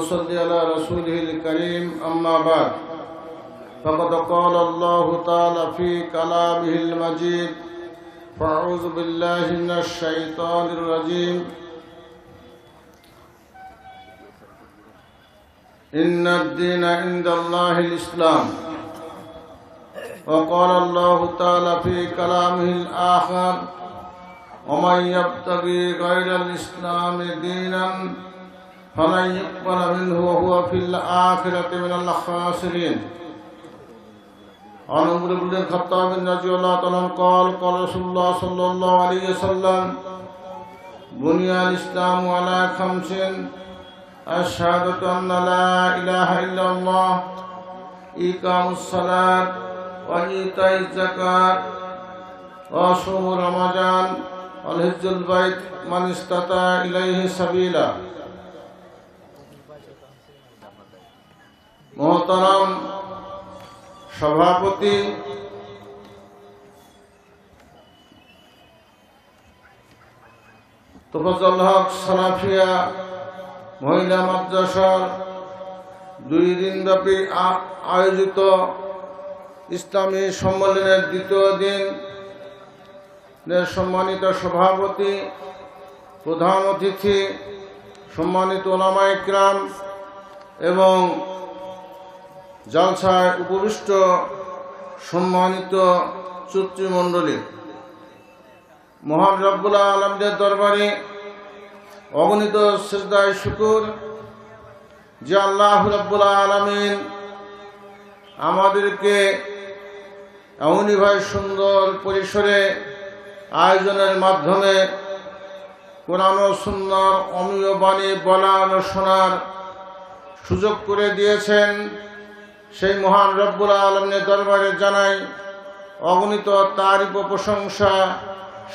نصلي على رسوله الكريم أما بعد فقد قال الله تعالى في كلامه المجيد فأعوذ بالله من الشيطان الرجيم إن الدين عند الله الإسلام وقال الله تعالى في كلامه الآخر ومن يبتغي غير الإسلام دينا فلن يقبل منه وهو في الآخرة من الخاسرين. عن عمر بن الخطاب رضي الله عنه قال قال رسول الله صلى الله عليه وسلم بني الإسلام على خمس الشهادة أن لا إله إلا الله إقام الصلاة وإيتاء الزكاة وصوم رمضان والحج البيت من استطاع إليه سبيلا. মোহতারাম সভাপতি, তোফাজ্জল হক সালাফিয়া মহিলা মাদ্রাসার 2 দিনব্যাপী আয়োজিত ইসলামী সম্মেলনের দ্বিতীয় দিন সম্মানিত সভাপতি, প্রধান অতিথি, সম্মানিত উলামায়ে কিরাম এবং জালসায় উপবিষ্ট সম্মানিত চুক্তিমণ্ডলী, মহান রব্বুল আলামিনের দরবারে অগণিত সিজদায়ে শুকর যে আল্লাহ রব্বুল আলামিন আমাদেরকে এমনইভাবে সুন্দর পরিসরে আয়োজনের মাধ্যমে কোরআন ও সুন্নাহর অমীয় বাণী বলার ও শোনার সুযোগ করে দিয়েছেন। সেই মহান রব্বুল আলামিনের দরবারে জানাই অগণিত তারিফ ও প্রশংসা।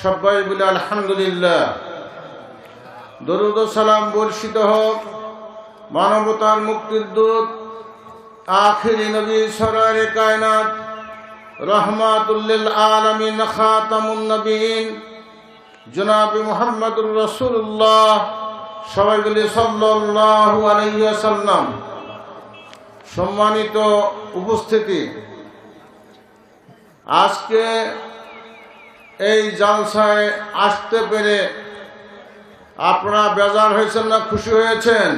সবাই বলে আলহামদুলিল্লাহ। দরুদ ও সালাম বর্ষিত হোক মানবতার মুক্তির দূত আখিরি নবী সরওয়ারে কায়নাত রহমাতুল লিল আলামিন খাতামুন নবীন জনাব মুহাম্মদুর রাসূলুল্লাহ সবাই বলে সাল্লাল্লাহু আলাইহি ওয়াসাল্লাম। সম্মানিত উপস্থিতি, আজকে এই জালসায় আসতে পেরে আপনারা বেজার হয়েছেন না খুশি হয়েছেন?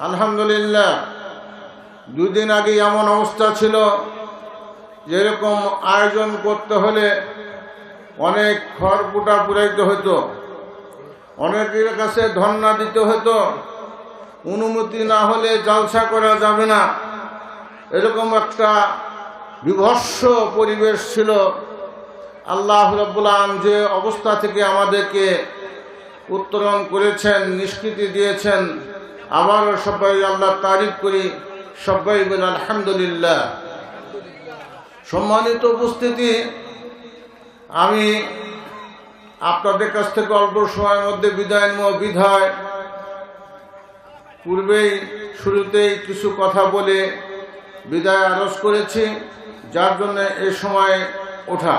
আলহামদুলিল্লাহ। 2 দিন আগে এমন অবস্থা ছিল যেরকম আয়োজন করতে হলে অনেক খড়কুটা পুরাইতে হতো, অনেকের কাছে ধর্ণা দিতে হতো, অনুমতি না হলে জালসা করা যাবে না, এরকম একটা বিভৎস পরিবেশ ছিল। আল্লাহ রাব্বুল আলামিন যে অবস্থা থেকে আমাদেরকে উত্তরণ করেছেন, নিষ্কৃতি দিয়েছেন, আবারও সবাই আল্লাহ তারিফ করি, সবাই বলে আলহামদুলিল্লাহ। সম্মানিত উপস্থিতি, আমি আপনাদের কাছ থেকে অল্প সময়ের মধ্যে বিদায় নেব বিধায় পূর্বেই শুরুতেই কিছু কথা বলে বিদায় আরজ করেছি, যার জন্য এই সময় ওঠা।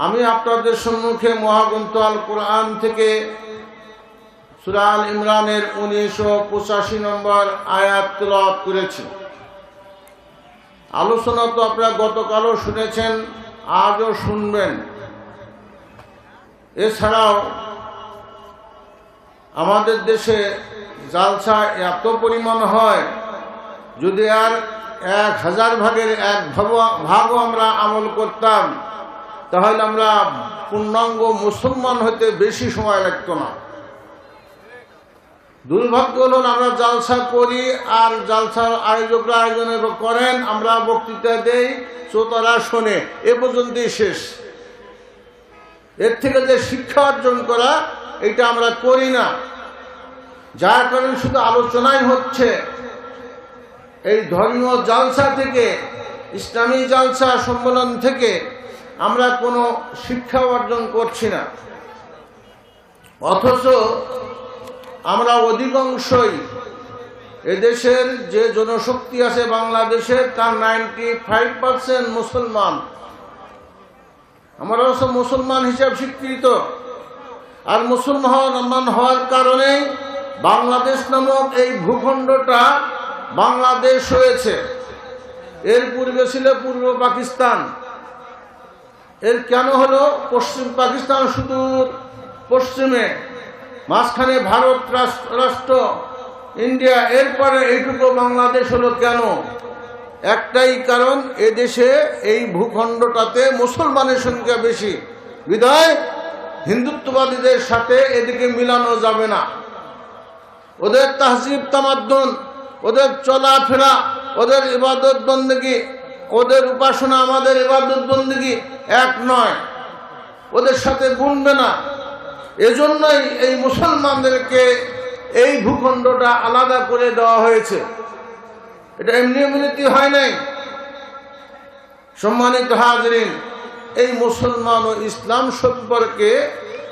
আমি আপনাদের সম্মুখে মহাগ্রন্থ আল কোরআন থেকে সূরা আল ইমরানের 1985 নম্বর আয়াত তেলাওয়াত করেছি। আলোচনা তো আপনারা গতকালও শুনেছেন, আজও শুনবেন। এছাড়াও আমাদের দেশে জালসা এত পরিমাণ হয়, যদি আর 1000 ভাগের 1 ভাগও আমরা আমল করতাম তাহলে আমরা পূর্ণাঙ্গ মুসলমান হতে বেশি সময় লাগতো না। দুর্ভাগ্য হল আমরা জালসা করি আর জালসার আয়োজকরা আয়োজন করেন, আমরা বক্তৃতা দেই, শ্রোতারা শোনে, এ পর্যন্তই শেষ। এর থেকে যে শিক্ষা অর্জন করা এটা আমরা করি না, যার কারণে শুধু আলোচনাই হচ্ছে। এই ধর্মীয় জালসা থেকে, ইসলামী জালসা সম্মেলন থেকে আমরা কোনো শিক্ষা অর্জন করছি না, অথচ আমরা অধিকাংশই এদেশের যে জনশক্তি আছে বাংলাদেশের তার 95% মুসলমান। আমরা অবশ্য মুসলমান হিসাব স্বীকৃত, আর মুসলমান হওয়ার কারণে বাংলাদেশ নামক এই ভূখণ্ডটা বাংলাদেশ হয়েছে। এর পূর্বে ছিল পূর্ব পাকিস্তান। এর কেন হলো পশ্চিম পাকিস্তান সুদূর পশ্চিমে, মাঝখানে ভারত রাষ্ট্র ইন্ডিয়া, এরপরে এইটুকু বাংলাদেশ হলো কেন? একটাই কারণ, এদেশে এই ভূখণ্ডটাতে মুসলমানের সংখ্যা বেশি, বিধায় হিন্দুত্ববাদীদের সাথে এদিকে মিলানো যাবে না। ওদের তাহজিব তামাদ্দুন, ওদের চলাফেরা, ওদের ইবাদত বন্দেগী, ওদের উপাসনা আমাদের ইবাদত বন্দেগী এক নয়, ওদের সাথে গুনবে না। এজন্যই এই মুসলমানদেরকে এই ভূখণ্ডটা আলাদা করে দেওয়া হয়েছে। এটা এমনি এমনিতে হয় নাই। সম্মানিত হাজরিন, এই মুসলমান ও ইসলাম সম্পর্কে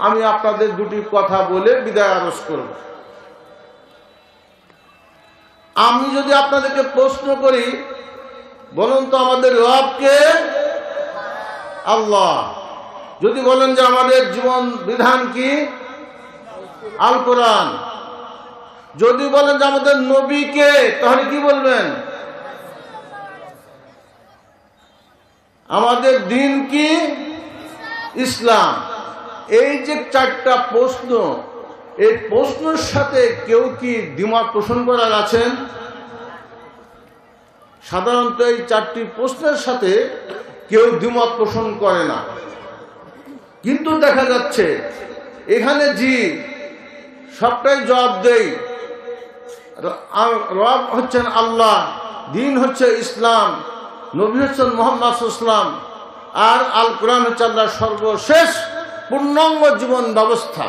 আমি আপনাদের দুটি কথা বলে বিদায় আরজ করব। আমি যদি আপনাদেরকে প্রশ্ন করি, বলুন তো আমাদের রব কে? আল্লাহ। যদি বলেন যে আমাদের জীবন বিধান কি? আল কোরআন। যদি বলেন যে আমাদের নবী কে, তাহলে কি বলবেন? আমাদের দিন কি? ইসলাম। এই যে চারটা প্রশ্ন, এই প্রশ্নের সাথে কেউ কি দ্বিমত পোষণ করার আছেন? সাধারণত এই চারটি প্রশ্নের সাথে কেউ দ্বিমত পোষণ করে না, কিন্তু দেখা যাচ্ছে এখানে জি সবটাই জবাব দেই। রব হচ্ছেন আল্লাহ, দিন হচ্ছে ইসলাম, নবী হচ্ছেন মুহাম্মদ সাল্লাল্লাহু আলাইহি ওয়াসাল্লাম, আর আল কোরআন হচ্ছে আল্লাহর সর্বশেষ পূর্ণাঙ্গ জীবন ব্যবস্থা।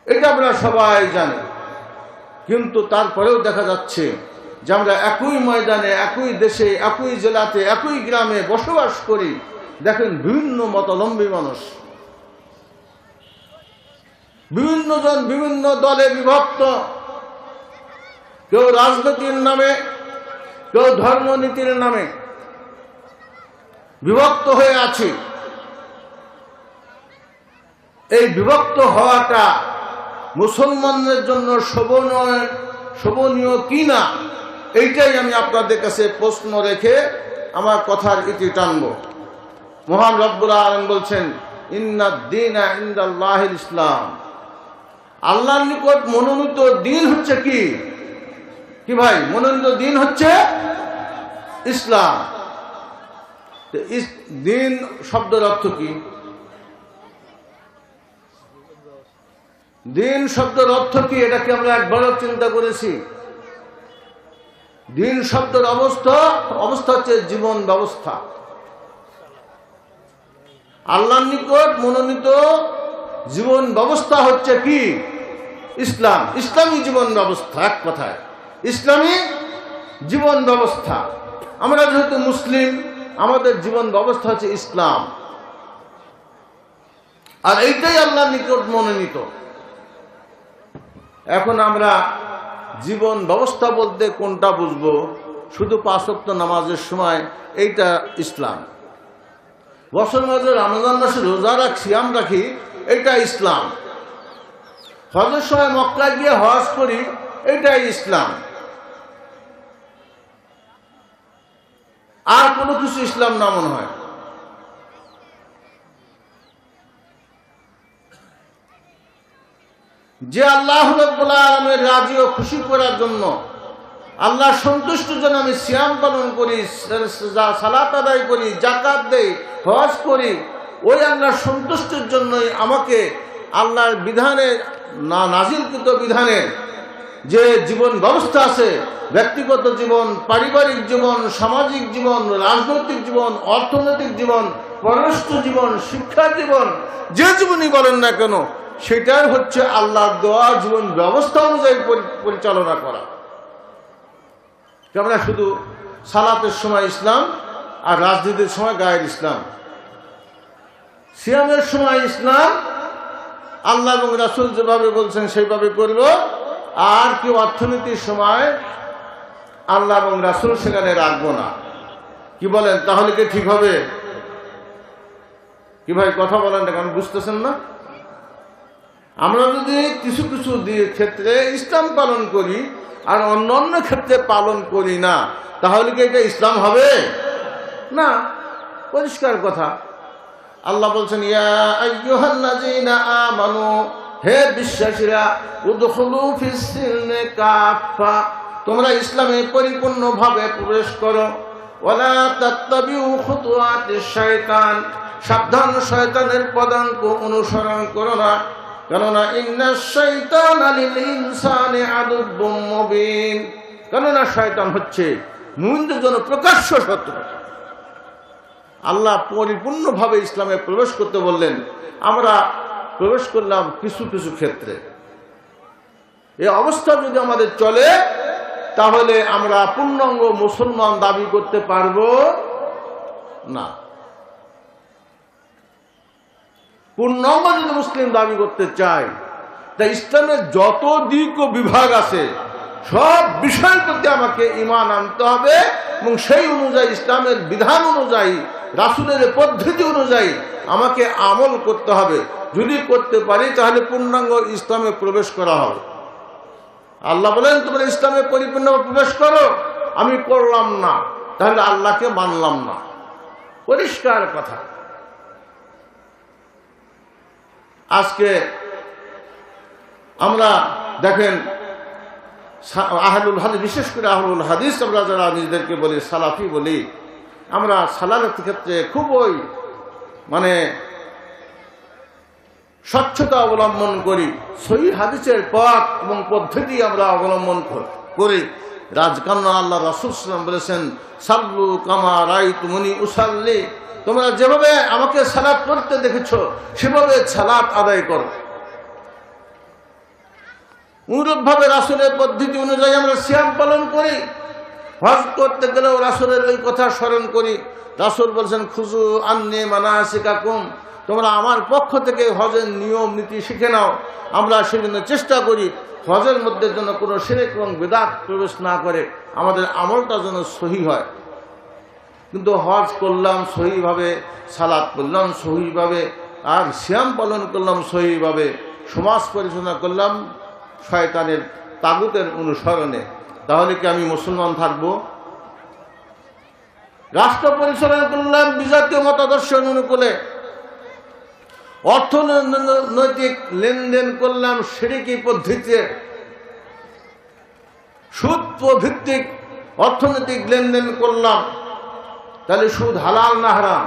এটা আমরা সবাই জানি, কিন্তু তারপরেও দেখা যাচ্ছে যে আমরা একই ময়দানে, একই দেশে, একই জেলাতে, একই গ্রামে বসবাস করি। দেখেন বিভিন্ন মতাবলম্বী মানুষ, বিভিন্ন জন বিভিন্ন দলে বিভক্ত, কেউ রাজনীতির নামে, কেউ ধর্মনীতির নামে বিভক্ত হয়ে আছে। এই বিভক্ত হওয়াটা মুসলমানদের জন্য শোভনীয় কি না, এইটাই আমি আপনাদের কাছে প্রশ্ন রেখে আমার কথার ইতি টানব। মহান রব্বুল আলামিন বলছেন, ইন্নাদ দীনা ইনদাল্লাহিল ইসলাম। আল্লাহর নিকট মনোনীত দিন হচ্ছে কি? কি ভাই? মনোনীত দিন হচ্ছে ইসলাম। দিন শব্দের অর্থ কি? দিন শব্দের অর্থ কি? এটা কি আমরা একবারও চিন্তা করেছি? দিন শব্দের অবস্থা হচ্ছে জীবন ব্যবস্থা। আল্লাহর নিকট মনোনীত জীবন ব্যবস্থা হচ্ছে কি? ইসলাম। ইসলামী জীবন ব্যবস্থা, এক কথায় ইসলামী জীবন ব্যবস্থা। আমরা যেহেতু মুসলিম, আমাদের জীবন ব্যবস্থা হচ্ছে ইসলাম, আর এইটাই আল্লাহর নিকট মনোনীত। এখন আমরা জীবন ব্যবস্থা বলতে কোনটা বুঝবো? শুধু 5 ওয়াক্ত নামাজের সময় এইটা ইসলাম। বছর মাঝে রমজান মাসে রোজা রাখি, সিয়াম রাখি, এইটা ইসলাম। হজের সময় মক্কায় গিয়ে হজ করি, এইটাই ইসলাম। আর কোনো কিছু ইসলাম না মনে হয়। যে আল্লাহ রাব্বুল আলামিনের রাজি ও খুশি করার জন্য, আল্লাহ সন্তুষ্টির জন্য আমি সিয়াম পালন করি, সালাত আদায় করি, যাকাত দেই, হজ করি, ওই আল্লাহর সন্তুষ্টির জন্যই আমাকে আল্লাহর বিধানে, নাজিলকৃত বিধানে যে জীবন ব্যবস্থা আছে, ব্যক্তিগত জীবন, পারিবারিক জীবন, সামাজিক জীবন, রাজনৈতিক জীবন, অর্থনৈতিক জীবন, পররাষ্ট্র জীবন, শিক্ষা জীবন, যে জীবনই বলেন না কেন, সেটাই হচ্ছে আল্লাহর দেওয়া জীবন ব্যবস্থা অনুযায়ী পরিচালনা করা। আমরা শুধু সালাতের সময় ইসলাম, আর রাজনীতির সময় গায়ের ইসলাম। সিয়ামের সময় ইসলাম, আল্লাহ এবং রাসূল যেভাবে বলছেন সেইভাবে করব, আর কি অর্থনীতির সময় আল্লাহ এবং রাসূল সেখানে রাখবো না। কি বলেন? তাহলে কি ঠিক হবে? কি ভাই কথা বলেন না, কারণ বুঝতেছেন না? আমরা যদি কিছু কিছু ক্ষেত্রে ইসলাম পালন করি আর অন্য অন্য ক্ষেত্রে পালন করি না, তাহলে কি এটা ইসলাম হবে না? পরিষ্কার কথা। আল্লাহ বলছেন, ইয়া আইয়ুহাল্লাযীনা আমানু, হে বিশ্বাসীরা, উদখুলু ফিস সিলমি কাফা, তোমরা ইসলামে পরিপূর্ণভাবে প্রবেশ করো। ওয়ালা তাত্তাবিউ খুতুওয়াতিশ শায়তান, সাবধান শয়তানের পদাঙ্ক অনুসরণ করো না, কেননা ইন্নাশ শাইতানা লিল ইনসানি আদুব্বুম মুবিন, কেননা শয়তান হচ্ছে মুমিনদের জন্য প্রকাশ্য শত্রু। আল্লাহ পরিপূর্ণভাবে ইসলামে প্রবেশ করতে বললেন, আমরা প্রবেশ করলাম কিছু কিছু ক্ষেত্রে। এই অবস্থা যদি আমাদের চলে, তাহলে আমরা পূর্ণাঙ্গ মুসলমান দাবি করতে পারবো না। পূর্ণাঙ্গ যদি মুসলিম দাবি করতে চাই, তা ইসলামের যত দিক ও বিভাগ আছে সব বিষয়ের প্রতি আমাকে ঈমান আনতে হবে এবং সেই অনুযায়ী ইসলামের বিধান অনুযায়ী, রাসূলের পদ্ধতি অনুযায়ী আমাকে আমল করতে হবে। যদি করতে পারি তাহলে পূর্ণাঙ্গ ইসলামে প্রবেশ করা হবে। আল্লাহ বলেন, তোমরা ইসলামে পরিপূর্ণভাবে প্রবেশ করো। আমি করলাম না, তাহলে আল্লাহকে মানলাম না। পরিষ্কার কথা। আজকে আমরা দেখেন, আহলুল হাদিস, বিশেষ করে আহলুল হাদিস আমরা যারা নিজেদেরকে বলি, সালাফি বলি, আমরা সালাতের ক্ষেত্রে খুবই স্বচ্ছতা অবলম্বন করি। সহিহ হাদিসের পথ এবং পদ্ধতি আমরা অবলম্বন করি। রাজকান্না আল্লাহ রাসূল সাল্লাল্লাহু আলাইহি ওয়াসাল্লাম বলেছেন, সাল্লু কামা রাআইতুমুনি উসাল্লি, তোমরা যেভাবে আমাকে সালাত করতে দেখেছো সেভাবে সালাত আদায় করো। অনুরূপভাবে রাসূলের পদ্ধতি অনুযায়ী আমরা সিয়াম পালন করি। হজ করতে গেলেও রাসূলের ওই কথা স্মরণ করি। রাসূল বলছেন, খুযু আন্নী মানাসিকাকুম, তোমরা আমার পক্ষ থেকে হজের নিয়ম নীতি শিখে নাও। আমরা সেজন্য চেষ্টা করি হজের মধ্যে যেন কোনো শিরক এবং বিদআত প্রবেশ না করে, আমাদের আমলটা যেন সহি হয়। কিন্তু হজ করলাম সহিভাবে, সালাত করলাম সহিভাবে, আর সিয়াম পালন করলাম সহিভাবে, সমাজ পরিচালনা করলাম শয়তানের তাগুতের অনুসরণে, তাহলে কি আমি মুসলমান থাকব? রাষ্ট্র পরিচালনা করলাম বিজাতীয় মতাদর্শের অনুকূলে, অর্থনৈতিক লেনদেন করলাম শিরকি পদ্ধতিতে, সুদ ভিত্তিক অর্থনৈতিক লেনদেন করলাম, তাহলে সুদ হালাল না হারাম?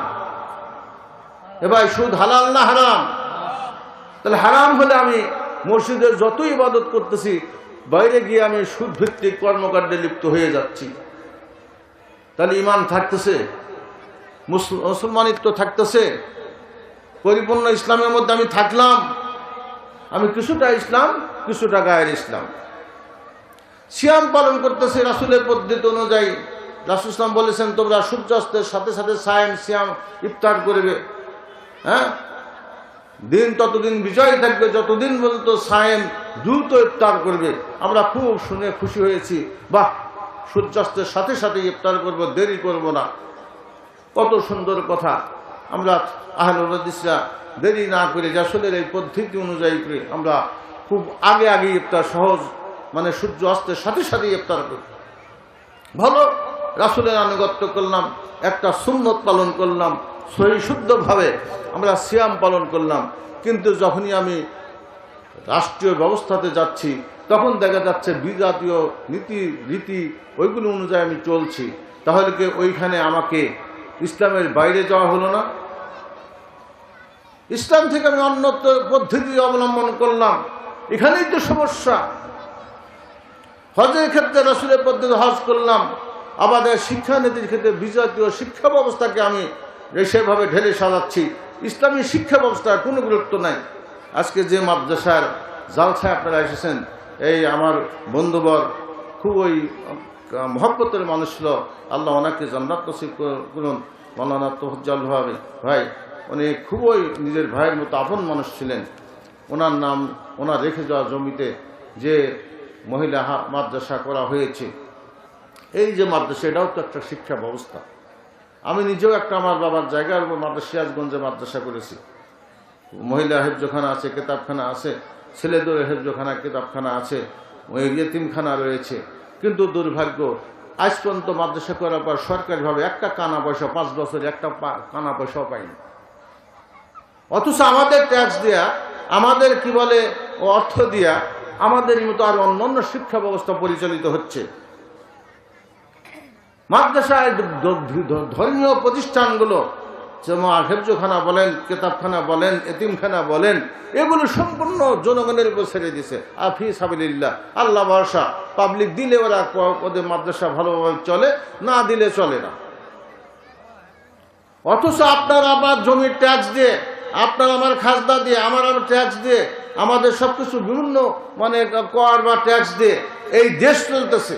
এবার সুদ হালাল না হারাম? তাহলে হারাম হলে আমি মসজিদের যত ইবাদত করতেছি, বাইরে গিয়ে আমি সুদ ভিত্তিক কর্মকাণ্ডে লিপ্ত হয়ে যাচ্ছি। তাহলে ঈমান থাকতেছে? মুসলমানিত্ব থাকতেছে? পরিপূর্ণ ইসলামের মধ্যে আমি থাকলাম? আমি কিছুটা ইসলাম, কিছুটা গায়ের ইসলাম। সিয়াম পালন করতেছে রাসূলের পদ্ধতি অনুযায়ী। রাসূল সাল্লাল্লাহু আলাইহি ওয়াসাল্লাম বলেছেন, তোমরা সূর্যাস্তের সাথে সাথে সিয়াম ইফতার করবে। হ্যাঁ, দিন ততদিন বিজয় থাকবে, যতদিন পর্যন্ত সায়েম দ্রুত ইফতার করবে। আমরা খুব শুনে খুশি হয়েছি, বাহ, সূর্যাস্তের সাথে সাথে ইফতার করব, দেরি করব না। কত সুন্দর কথা। আমরা আহলুল হাদিসরা দেরি না করে রাসূলের এই পদ্ধতি অনুযায়ী করে আমরা খুব আগে আগে ইফতার, সহজ সূর্য অস্তের সাথে সাথে ইফতার করি। ভালো, রাসূলের আনুগত্য করলাম, একটা সুন্নত পালন করলাম, সহি শুদ্ধভাবে আমরা সিয়াম পালন করলাম। কিন্তু যখনই আমি রাষ্ট্রীয় ব্যবস্থাতে যাচ্ছি, তখন দেখা যাচ্ছে বিজাতীয় নীতি রীতি ওইগুলো অনুযায়ী আমি চলছি, তাহলে কি ওইখানে আমাকে ইসলামের বাইরে যাওয়া হলো না? ইসলাম থেকে আমি অন্য পদ্ধতি অবলম্বন করলাম, এখানেই তো সমস্যা। হজের ক্ষেত্রে রাসূলের পদ্ধতি হজ করলাম, আমাদের শিক্ষানীতির ক্ষেত্রে বিজাতীয় শিক্ষা ব্যবস্থাকে আমি সেভাবে ঢেলে সাজাচ্ছি। ইসলামী শিক্ষা ব্যবস্থার কোনো গুরুত্ব নাই। আজকে যে মাদ্রাসার জালসায় আপনারা এসেছেন, এই আমার বন্ধুবর খুবই মহব্বতের মানুষ ছিল, আল্লাহ ওনাকে জান্নাত নসিব করুন। মাওলানা তোফাজ্জল ভাই, উনি খুবই নিজের ভাইয়ের মতো আপন মানুষ ছিলেন। ওনার নাম, ওনার রেখে যাওয়া জমিতে যে মহিলা মাদ্রাসা করা হয়েছে, এই যে মাদ্রাসা, এটাও তো একটা শিক্ষা ব্যবস্থা। আমি নিজেও একটা আমার বাবার জায়গার উপর সিরাজগঞ্জে মাদ্রাসা করেছি। মহিলা হেফজখানা আছে, কেতাবখানা আছে, ছেলেদের হেফজখানা কিতাবখানা আছে, ওই ইয়েতিমখানা রয়েছে, কিন্তু দুর্ভাগ্য আজ পর্যন্ত মাদ্রাসা করার পর সরকারিভাবে একটা কানা পয়সা 5 বছরে একটা কানা পয়সাও পাইনি। অথচ আমাদের ট্যাক্স দেয়া, আমাদের কি বলে অর্থ দিয়া আমাদেরই মতো আর অন্যান্য শিক্ষা ব্যবস্থা পরিচালিত হচ্ছে। মাদ্রাসায় ধর্মীয় প্রতিষ্ঠানগুলো যেমন হেফজখানা বলেন, কেতাবখানা বলেন, এতিমখানা বলেন, এগুলো সম্পূর্ণ জনগণের উপর ছেড়ে দিছে। আফি সাবিলিল্লাহ, আল্লাহ ভরসা। পাবলিক দিলে ওরা ওদের মাদ্রাসা ভালোভাবে চলে, না দিলে চলে না। অথচ আপনার আবার জমির ট্যাক্স দিয়ে, আপনার আমার খাজনা দিয়ে, আমার ট্যাক্স দিয়ে, আমাদের সবকিছু বিভিন্ন মানে কর বা ট্যাক্স দিয়ে এই দেশ চলতেছে।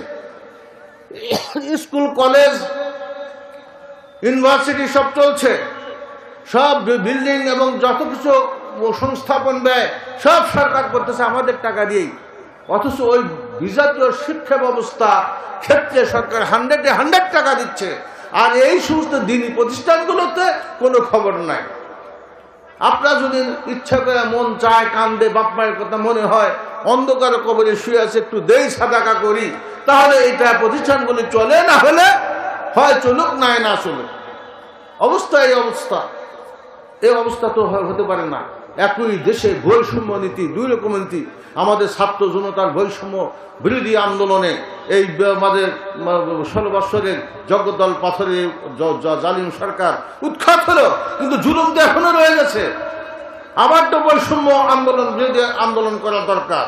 স্কুল, কলেজ, ইউনিভার্সিটি সব চলছে, সব বিল্ডিং এবং যত কিছু সংস্থাপন ব্যয় সব সরকার করতেছে আমাদের টাকা দিয়েই। অথচ ওই বিজাতীয় শিক্ষা ব্যবস্থা ক্ষেত্রে সরকার 100 টাকা দিচ্ছে, আর এই সমস্ত দিনী প্রতিষ্ঠানগুলোতে কোনো খবর নাই। আপনার যদি ইচ্ছা করে মন চায়, কান্দে, বাপ মায়ের কথা মনে হয়, অন্ধকার কবরে শুয়ে আছে, একটু দেই সাদাকা করি, তাহলে এটা প্রতিষ্ঠানগুলি চলে, না হলে হয় চলুক, নাই না চলুক। অবস্থা এই অবস্থা, এই অবস্থা তো হতে পারে না। একই দেশে বৈষম্য নীতি, 2 রকম নীতি। আমাদের ছাত্র জনতার বৈষম্য বিরোধী আন্দোলনে এই আমাদের 16 বৎসরের জগদ্দল পাথরে জালিম সরকার উৎখাত হলো, কিন্তু জুলুম তো এখনো রয়ে গেছে। আবার তো বৈষম্য আন্দোলন, বিরোধী আন্দোলন করা দরকার।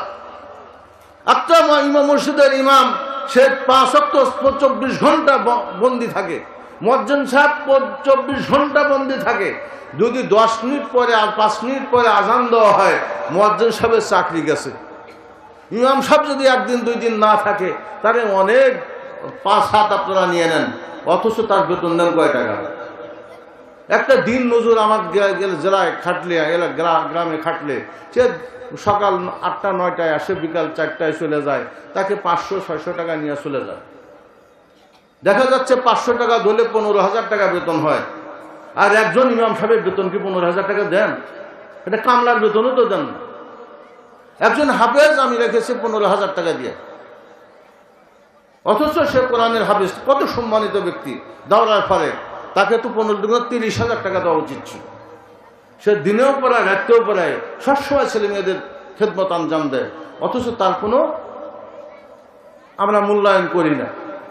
একটা ইমাম মসজিদের ইমাম, সে 5 ওয়াক্ত 24 ঘন্টা বন্দি থাকে। মুয়াজ্জিন সাহেব 24 ঘন্টা বন্দি থাকে। যদি 10 মিনিট পরে আর 5 মিনিট পরে আজান দেওয়া হয়, মুয়াজ্জিন সাহেবের চাকরি গেছে। ইমাম সাহেব যদি 1 দিন 2 দিন না থাকে, তাহলে অনেক 5-7 আপনারা নিয়ে নেন, অথচ তার বেতন দেন কয় টাকা? একটা দিন মজুর আমার জেলায় খাটলে, গ্রামে খাটলে, সে সকাল 8টা-9টায় আসে, বিকাল 4টায় চলে যায়, তাকে 500-600 টাকা নিয়ে চলে যায়। দেখা যাচ্ছে 500 টাকা ধরলে 15,000 টাকা বেতন হয়। আর একজন ইমাম সাহেবের বেতন কি 15,000 টাকা দেন? এটা কামলার বেতনও তো দেন না। একজন হাফেজ আমি রেখেছি 15,000 টাকা দিয়ে, অথচ সে কোরআনের হাফেজ, কত সম্মানিত ব্যক্তি, দাওরার ফলে তাকে তো 30,000 টাকা দেওয়া উচিত ছিল। সে দিনেও পড়ায়, রাত্রেও পড়ায়, সবসময় ছেলে মেয়েদের খেদমত আঞ্জাম দেয়, অথচ তার কোনো আমরা মূল্যায়ন করি না।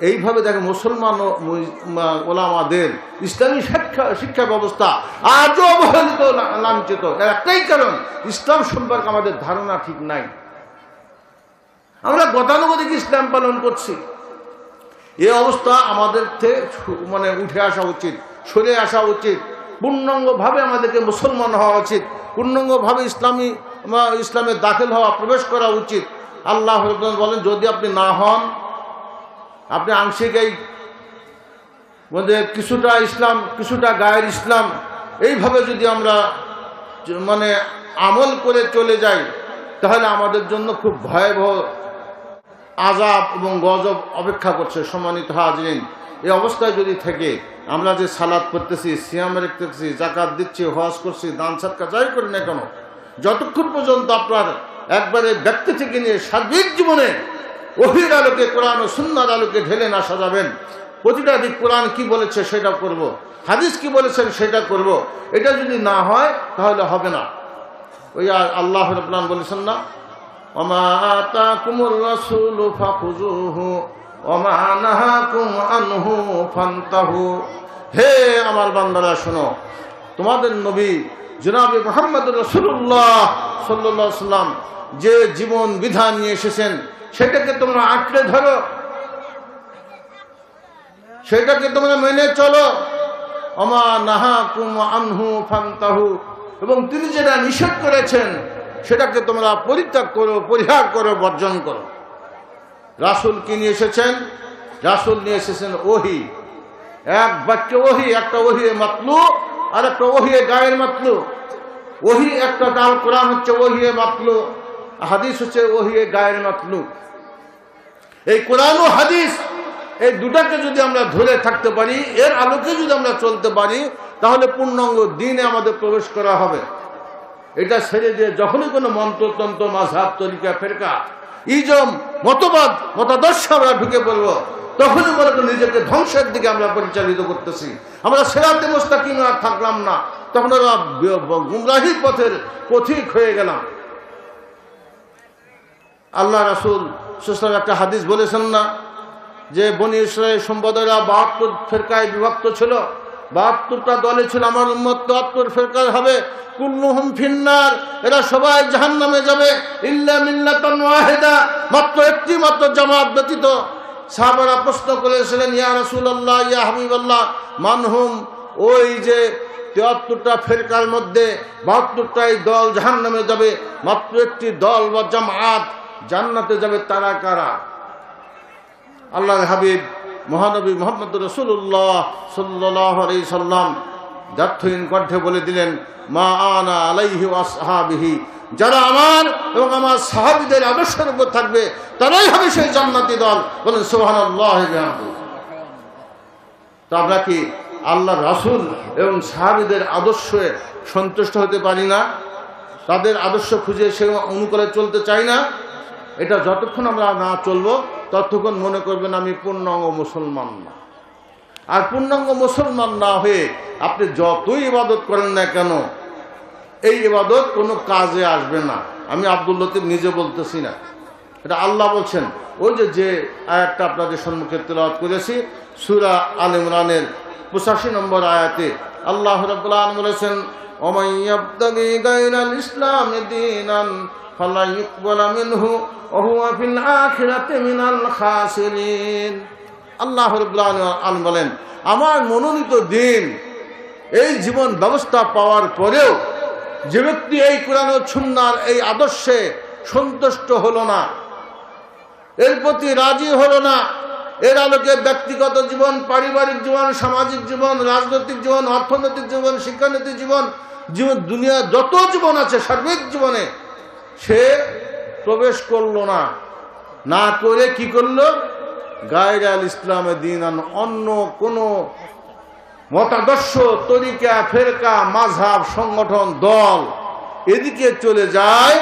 এইভাবে দেখে মুসলমান ওলামাদের ইসলামী শিক্ষা ব্যবস্থা আজও অবহেলিত, লাঞ্ছিত। এর একটাই কারণ, ইসলাম সম্পর্কে আমাদের ধারণা ঠিক নাই। আমরা গতানুগতিক ইসলাম পালন করছি। এই অবস্থা আমাদের থেকে মানে উঠে আসা উচিত, সরে আসা উচিত। পূর্ণাঙ্গভাবে আমাদেরকে মুসলমান হওয়া উচিত, পূর্ণাঙ্গভাবে ইসলামে দাখিল হওয়া, প্রবেশ করা উচিত। আল্লাহ বলেন, যদি আপনি না হন, আপনি আংশিক এই মধ্যে কিছুটা ইসলাম, কিছুটা গায়ের ইসলাম, এইভাবে যদি আমরা মানে আমল করে চলে যাই, তাহলে আমাদের জন্য খুব ভয়াবহ আযাব এবং গজব অপেক্ষা করছে। সম্মানিত হাজরিন, এই অবস্থায় যদি থেকে আমরা যে সালাত পড়তেছি, সিয়াম রাখতেছি, যাকাত দিচ্ছি, হজ করছি, দান সদকা যাই করি না কেন, যতক্ষণ পর্যন্ত আপনার একবারে ব্যক্তি থেকে নিয়ে সার্বিক জীবনে ওহীর আলোকে, কোরআন ও সুন্নাহর আলোকে ঢেলে না সাজাবেন, প্রতিটা দিক কোরআন কি বলেছে সেটা করব, হাদিস কি বলেছেন সেটা করব, এটা যদি না হয় তাহলে হবে না। ওই আল্লাহ রাব্বুল আলামিন বলেছেন না, ওমা আতাকুমুর রাসূলু ফাখুযুহু ওমা নাহাকুম আনহু ফান্তাহু। হে আমার বান্দারা শোনো, তোমাদের নবী জনাবে মুহাম্মদুর রাসূলুল্লাহ সাল্লাল্লাহু আলাইহি সাল্লাম যে জীবন বিধান নিয়ে এসেছেন, সেটাকে তোমরা আঁকড়ে ধরো, সেটাকে তোমরা মেনে চলো। ওমা নাহাকুম আনহু ফান্তাহু, এবং তিনি যেটা নিষেধ করেছেন সেটাকে তোমরা পরিত্যাগ করো, পরিহার করো, বর্জন করো। রাসূল কি নিয়ে এসেছেন? রাসূল নিয়ে এসেছেন ওহী। এক বাক্য ওহী, একটা ওহী মাতলু আর একটা ওহী গায়ের মাতলু। ওহী একটা, আল কোরআন হচ্ছে ওহী মাতলু, হাদিস হচ্ছে ওহী গায়ের মাতলু। এই কোরআন ও হাদিস, এই দুটাকে যদি আমরা ধরে থাকতে পারি, এর আলোকে যদি আমরা চলতে পারি, তাহলে পূর্ণাঙ্গ দ্বীনে আমাদের প্রবেশ করা হবে। এটা ছেড়ে দিয়ে যখনই কোনো মন্ত্রতন্ত্র, মাযহাব, তরিকা, ফেরকা, ইজম, মতবাদ, মতাদর্শ আমরা ঢুকে পড়বো, তখনই মনে করি নিজেকে ধ্বংসের দিকে আমরা পরিচালিত করতেছি। আমরা সিরাতে মুস্তাকিম আর থাকলাম না, তখন আমরা গুমরাহি পথের পথিক হয়ে গেলাম। আল্লাহ রাসূল সাল্লাল্লাহু আলাইহি একটা হাদিস বলেছেন না, যে বনি ইসরাইল সম্প্রদায়রা 72 ফেরকায় বিভক্ত ছিল, 72টা দলে ছিল। আমার উম্মত 73 ফেরকায় হবে, কুল্লুহুম ফিন্নার, এরা সবাই জাহান্নামে যাবে, ইল্লা মিল্লাতান ওয়াহিদা, মাত্র একটি মাত্র জামাত ব্যতীত। সাহাবারা প্রশ্ন করেছিলেন, ইয়া রাসূলুল্লাহ, ইয়া হাবিবাল্লাহ, মানহুম, ওই যে 73টা ফেরকার মধ্যে 72টাই দল জাহান্নামে যাবে, মাত্র একটি দল বা জামাত জান্নাতে যাবে, তারা কারা? আল্লাহর হাবিব মহানবী মুহাম্মদ রাসূলুল্লাহ সাল্লাল্লাহু আলাইহি সাল্লাম দ্ব্যর্থহীন কণ্ঠে বলে দিলেন, মা আনা আলাইহি ওয়া আসহাবিহি, যারা আমার এবং আমার সাহাবীদের আদর্শের উপর থাকবে তারাই হবে সেই জান্নাতি দল। বলেন সুবহানাল্লাহ। তো আমরা কি আল্লাহর রাসূল এবং সাহাবীদের আদর্শে সন্তুষ্ট হতে পারি না? তাদের আদর্শ খুঁজে সে অনুকূলে চলতে চাই না? এটা যতক্ষণ আমরা না চলবো ততক্ষণ মনে করবেন আমি পূর্ণাঙ্গ মুসলমান না। আর পূর্ণাঙ্গ মুসলমান না হয়ে আপনি যতই ইবাদত করেন না কেন, এই ইবাদত কোনো কাজে আসবে না। আমি আব্দুল লতিফ নিজে বলতেছি না, এটা আল্লাহ বলছেন। ওই যে আয়াতটা আপনাদের সম্মুখে তেলাওয়াত করেছি, সূরা আল ইমরানের 85 নম্বর আয়াতে আল্লাহ রাব্বুল আলামিন বলেছেন, ওমাই ইয়াবতাগি গায়রাল ইসলামি দীনান ফালা ইউকবালা মিনহু ওয়া হুয়া ফিল আখিরাতি মিনাল খাসিরিন। আল্লাহ রাব্বুল আলামিন বলেন, আমার মনোনীত দিন, এই জীবন ব্যবস্থা পাওয়ার পরেও যে ব্যক্তি এই কোরআন ও সুন্নাহর এই আদর্শে সন্তুষ্ট হলো না, এর প্রতি রাজি হলো না, এর আলোকে ব্যক্তিগত জীবন, পারিবারিক জীবন, সামাজিক জীবন, রাজনৈতিক জীবন, অর্থনৈতিক জীবন, শিক্ষানৈতিক জীবন, দুনিয়া যত জীবন আছে সার্বিক জীবনে সে প্রবেশ করলো না, না করে কি করলো? গায়রাল ইসলামে দীনান, অন্য কোনো মতাদর্শ, তরিকা, ফেরকা, মাযহাব, সংগঠন, দল এদিকে চলে যায়।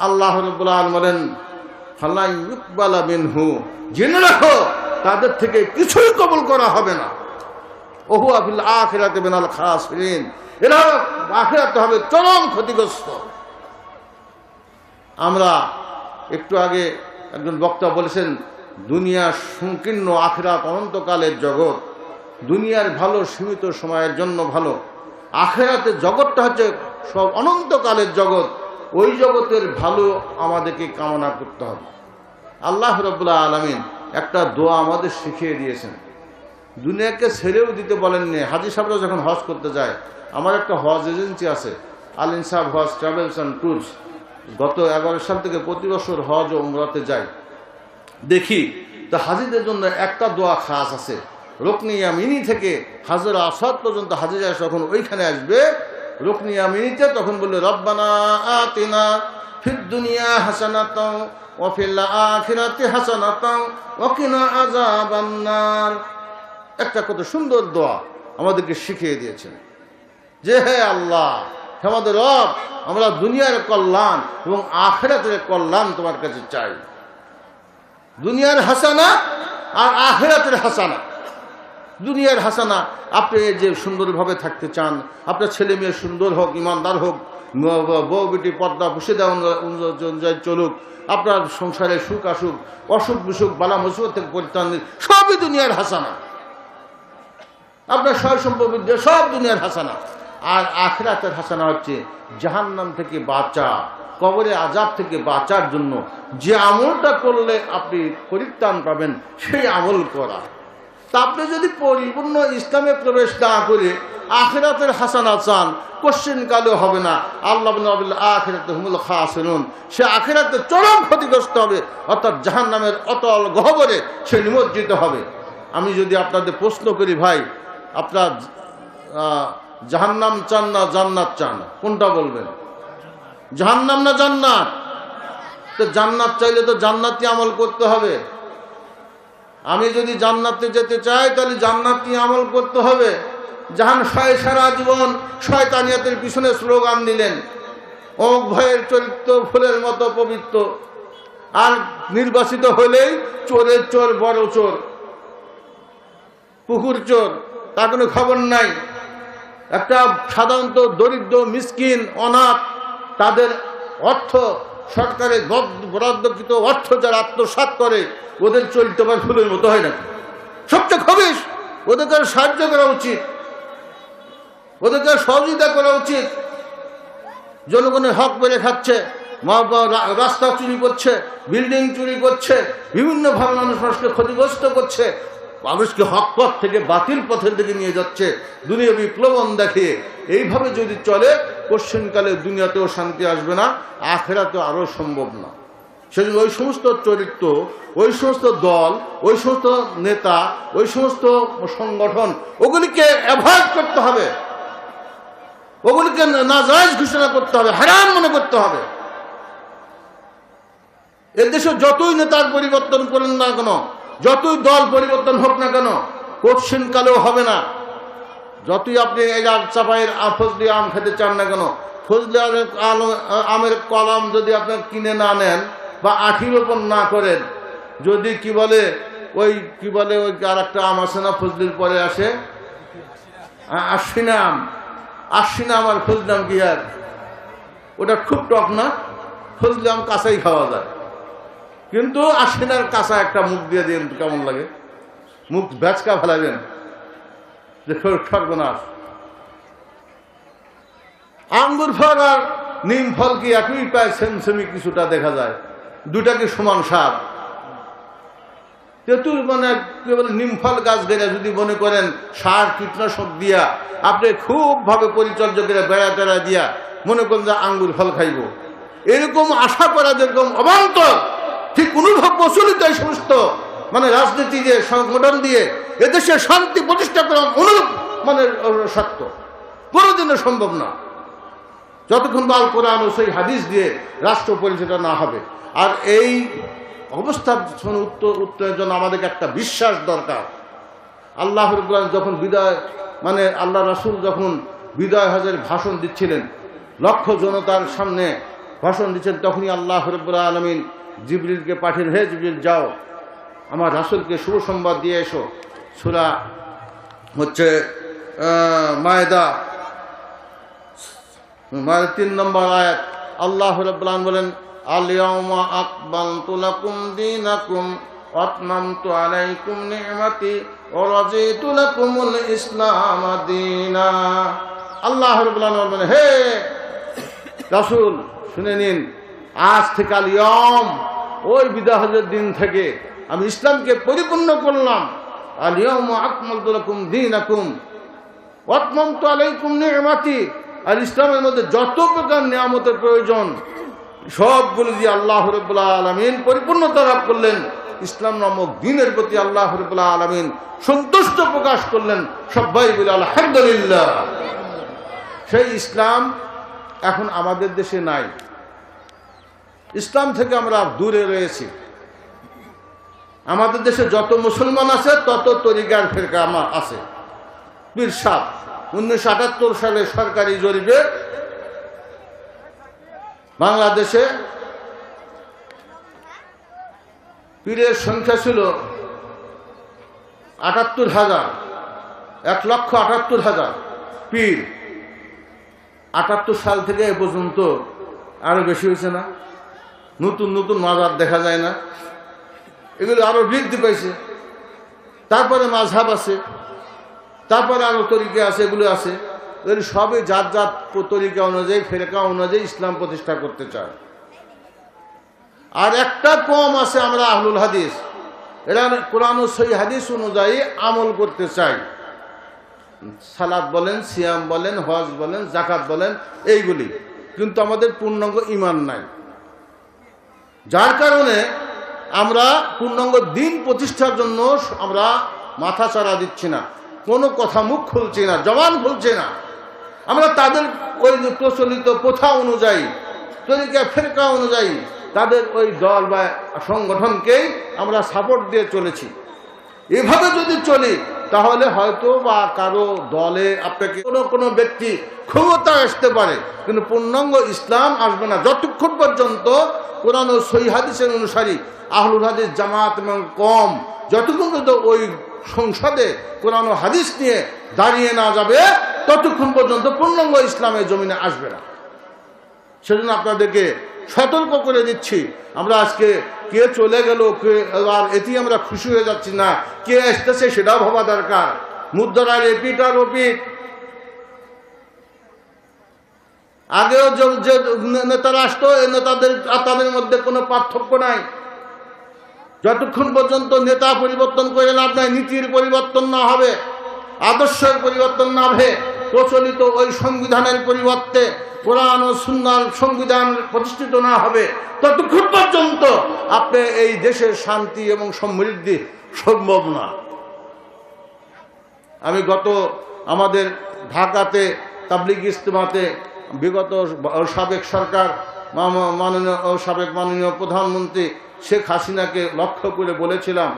আল্লাহ রাব্বুল আলামিন বলেন, ফালা ইউকবালা মিনহু, জেনে রাখো তাদের থেকে কিছুই কবুল করা হবে না। ওয়া হুয়া ফিল আখিরাতি মিনাল খাসিরিন, এরা আখিরাতে হবে চরম ক্ষতিগ্রস্ত। আমরা একটু আগে একজন বক্তা বলেছেন, দুনিয়া সংকীর্ণ, আখিরাত অনন্তকালের জগৎ। দুনিয়ার ভালো সীমিত সময়ের জন্য ভালো, আখিরাতের জগৎটা হচ্ছে সব অনন্তকালের জগৎ। ওই জগতের ভালো আমাদেরকে কামনা করতে হবে। আল্লাহ রাব্বুল আলামিন একটা দোয়া আমাদের শিখিয়ে দিয়েছেন, দুনিয়াকে ছেড়েও দিতে বলেননি। হাজী সাহেবরা যখন হজ করতে যায়, আমার একটা হজ এজেন্সি আছে, আল ইনসাফ হজ ট্রাভেলস অ্যান্ড ট্যুরস, গত 11 সাল থেকে প্রতি বছর হজ ও উমরাতে যাই। দেখি তো হাজিদের জন্য একটা দোয়া খাস আছে, রুকনি ইয়ামিনী থেকে হাজরা আসাদ পর্যন্ত হাজি যায় যখন ওইখানে আসবে রুকনি ইয়ামিনীতে, তখন বললে রব্বানা আতিনা ফিদ দুনিয়া হাসানাতাও ওয়া ফিল আখিরাতি হাসানাতাও ওয়া কিনা আযাবান নার। একটা কত সুন্দর দোয়া আমাদেরকে শিখিয়ে দিয়েছেন যে, হে আল্লাহ, হে আমাদের রব, আমরা দুনিয়ার কল্যাণ এবং আখিরাতের কল্যাণ তোমার কাছে চাই। দুনিয়ার হাসানা আর আখিরাতের হাসানা। দুনিয়ার হাসানা, আপনি যে সুন্দরভাবে থাকতে চান, আপনার ছেলে মেয়ে সুন্দর হোক, ইমানদার হোক, বউ বেটি পর্দা বসে দেওয়া অনুযায়ী চলুক, আপনার সংসারে সুখ আসুক, অসুখ বিসুখ, বালা মুসিবত থেকে পরিত্রাণ, সবই দুনিয়ার হাসানা। আপনার সয় সম্পর্ক সব দুনিয়ার হাসানা। আর আখিরাতের হাসানা হচ্ছে জাহান্নাম থেকে বাঁচা, কবরে আযাব থেকে বাঁচার জন্য যে আমলটা করলে আপনি পরিত্রাণ পাবেন সেই আমল করা। তা আপনি যদি পরিপূর্ণ ইসলামে প্রবেশ না করে আখিরাতের হাসানা চান, কোশ্চেন কালেও হবে না। আল্লাহ বলেন আখিরাতে হুমুল খাসিরুন, সে আখিরাতে চরম ক্ষতিগ্রস্ত হবে, অর্থাৎ জাহান্নামের অতল গহ্বরে সে নিমজ্জিত হবে। আমি যদি আপনাদের প্রশ্ন করি, ভাই আপনার জাহান্নাম চান না জান্নাত চান, কোনটা বলবেন? জাহান্নাম না জান্নাত? তো জান্নাত চাইলে তো জান্নাতি আমল করতে হবে। আমি যদি জান্নাতে যেতে চাই তাহলে জান্নাতি আমল করতে হবে। জাহান সারা জীবন শয়তানিয়াতের পিছনে স্লোগান দিলেন, অমুক ভাইয়ের চরিত্র ফুলের মতো পবিত্র, আর নির্বাচিত হলেই চোরের চোর, বড় চোর, পুকুর চোর, তার কোনো খবর নাই। একটা সাধারণত দরিদ্র, মিসকিন, অনাথ, তাদের অর্থ সরকারের বরাদ্দকৃত অর্থ যারা আত্মসাৎ করে, ওদের চরিত্র আবার ফুলের মতো হয় নাকি? সবচেয়ে খবিশ, ওদেরকে সাহায্য করা উচিত, ওদেরকে সহযোগিতা করা উচিত। জনগণের হক মেরে খাচ্ছে, রাস্তা চুরি করছে, বিল্ডিং চুরি করছে, বিভিন্নভাবে মানুষকে ক্ষতিগ্রস্ত করছে, মানুষকে হক পথ থেকে বাতিল পথের দিকে নিয়ে যাচ্ছে দুনিয়াবি প্রলোভন দেখিয়ে। এইভাবে যদি চলে, পশ্চিমকালে দুনিয়াতেও শান্তি আসবে না, আখেরাতেও আরও সম্ভব না। সেজন্য ওই সমস্ত চরিত্র, ওই সমস্ত দল, ওই সমস্ত নেতা, ওই সমস্ত সংগঠন, ওগুলিকে অ্যাভয়েড করতে হবে, ওগুলিকে নাজায়েজ ঘোষণা করতে হবে, হারাম মনে করতে হবে। এদেশে যতই নেতার পরিবর্তন করেন না কেন, যতই দল পরিবর্তন হোক না কেন, পশ্চিমকালেও হবে না। যতই আপনি চাপাইয়ের ফজলি আম খেতে চান না কেন, ফজলি আমের কলম যদি আপনার কিনে না নেন বা আঠি রোপণ না করেন, যদি কি বলে ওই আর একটা আম আছে না ফজলির পরে আসে, আশ্বিনা আম, আশ্বিনা আম আর ফজলি আম কি আর ওটা খুব টক না? ফজলি আম কাঁচাই খাওয়া যায়, কিন্তু আশ্বিনার কাঁচা একটা মুখ দিয়ে দিন, কেমন লাগে? মুখ ব্যাচকা ফেলাবেন যে সর্বনাশ। আঙ্গুর ফল আর নিম ফল কি একই প্রায় সেমসেমি কিছুটা দেখা যায়, দুটাকে সমান স্বাদ। যেহেতু মানে কি বলে নিম ফল গাছ গেলে যদি মনে করেন সার কীটনাশক দিয়া আপনি খুব ভাবে পরিচর্যা করে বেড়া টেড়া দিয়া মনে করেন যে আঙ্গুর ফল খাইব, এরকম আশা করা যেরকম অবান্তর, ঠিক অনুভব প্রচলিত এই সমস্ত মানে রাজনীতি দিয়ে সংগঠন দিয়ে এদেশে শান্তি প্রতিষ্ঠা করা অনুরূপ মানে সত্য কোনোদিনও সম্ভব না, যতক্ষণ আল কোরআন ও সেই হাদিস দিয়ে রাষ্ট্র পরিচালনা না হবে। আর এই অবস্থার উত্তরের জন্য আমাদেরকে একটা বিশ্বাস দরকার। আল্লাহ রাব্বুল আলামিন যখন বিদায় মানে আল্লাহ রাসূল যখন বিদায় হজের ভাষণ দিচ্ছিলেন, লক্ষ জনতার সামনে ভাষণ দিচ্ছেন, তখনই আল্লাহ রাব্বুল আলামিন জিবরিলকে পাঠিয়ে, হে জিবরিল যাও আমার রাসূলকে শুভ সংবাদ দিয়ে এসো। সূরা হচ্ছে মায়েদা 3 নম্বর আয়াত। আল্লাহ রাব্বুল আলামিন বলেন, আল-ইয়াওমা আকমালতু লাকুম দীনাকুম ওয়া আতমামতু আলাইকুম নি'মাতি ওয়া রাদিতু লাকুমুল ইসলাম দীনা। আল্লাহ রাব্বুল আলামিন বলেন, হে রাসূল শুনে নিন, আজ থেকে আল-ইয়াওম, ওই বিদায় হজের দিন থেকে আমি ইসলামকে পরিপূর্ণ করলাম। আল-ইয়াওমা আকমালতু লাকুম দীনাকুম ওয়া আতমামতু আলাইকুম নি'মাতি, আর ইসলামের মধ্যে যত প্রকার নিয়ামতের প্রয়োজন সবগুলো দিয়ে আল্লাহ রাব্বুল আলামিন পরিপূর্ণতা লাভ করলেন। ইসলাম নামক দ্বীনের প্রতি আল্লাহ রাব্বুল আলামিন সন্তুষ্ট প্রকাশ করলেন। সবাই বলে আলহামদুলিল্লাহ। সেই ইসলাম এখন আমাদের দেশে নাই, ইসলাম থেকে আমরা দূরে রয়েছি। আমাদের দেশে যত মুসলমান আছে তত তরিকার ফেরকা আমার আছে। পীর সাহ 1978 সালে সরকারি জরিপে বাংলাদেশে পীরের সংখ্যা ছিল 78,000, 1,78,000 পীর। 78 সাল থেকে এ পর্যন্ত আরো বেশি হয়েছে না? নতুন নতুন মাজার দেখা যায় না? এগুলো আরো বৃদ্ধি পাইছে। তারপরে মাযহাব আছে, তারপরে আরো তরিকা আছে, এগুলো আছে। এর সবই জাত জাত তরিকা অনুযায়ী ফেরকা অনুযায়ী ইসলাম প্রতিষ্ঠা করতে চায়। আর একটা কম আছে আমরা আহলুল হাদিস, এরা কোরআন ও সহিহ হাদিস অনুযায়ী আমল করতে চাই। সালাত বলেন, সিয়াম বলেন, হজ বলেন, যাকাত বলেন, এইগুলি, কিন্তু আমাদের পূর্ণাঙ্গ ঈমান নাই। যার কারণে আমরা পূর্ণাঙ্গ দিন প্রতিষ্ঠার জন্য আমরা মাথা চাড়া দিচ্ছি না, কোনো কথা মুখ খুলছি না, জবান খুলছি না। আমরা তাদের ওই প্রচলিত প্রথা অনুযায়ী, তরিকা ফেরকা অনুযায়ী তাদের ওই দল বা সংগঠনকেই আমরা সাপোর্ট দিয়ে চলেছি। এভাবে যদি চলি তাহলে হয়তো বা কারো দলে আপনাকে কোনো ব্যক্তি ক্ষমতা আসতে পারে, কিন্তু পূর্ণাঙ্গ ইসলাম আসবে না যতক্ষণ পর্যন্ত কোরআন ও সহিহ হাদিসের অনুসারী আহলুল হাদিস জামাত এবং কম যতক্ষণ পর্যন্ত ওই সংসদে কোরআন ও হাদিস নিয়ে দাঁড়িয়ে না যাবে ততক্ষণ পর্যন্ত পূর্ণাঙ্গ ইসলামের জমিনে আসবে না। সেজন্য আপনাদেরকে সতর্ক করে দিচ্ছি, আমরা আজকে কে চলে গেল আর এতেই আমরা খুশি হয়ে যাচ্ছি না, কে আসতেছে সেটাও ভাবা দরকার। মুদ্রার এপিট আর ওপিট, আগেও যে নেতারা আসতো এই নেতাদের আর তাদের মধ্যে কোনো পার্থক্য নাই। যতক্ষণ পর্যন্ত নেতা পরিবর্তন করে লাভ নাই, নীতির পরিবর্তন না হবে, আদর্শের পরিবর্তন না হবে, প্রচলিত ওই সংবিধানের পরিবর্তে কোরআন ও সুন্নাহর সংবিধান প্রতিষ্ঠিত না হবে ততক্ষণ পর্যন্ত আপনি এই দেশের শান্তি এবং সমৃদ্ধি সম্ভব না। আমি গত আমাদের ঢাকাতে তাবলিগ ইজতেমাতে বিগত সাবেক সরকার মাননীয় প্রধানমন্ত্রী শেখ হাসিনাকে লক্ষ্য করে বলেছিলাম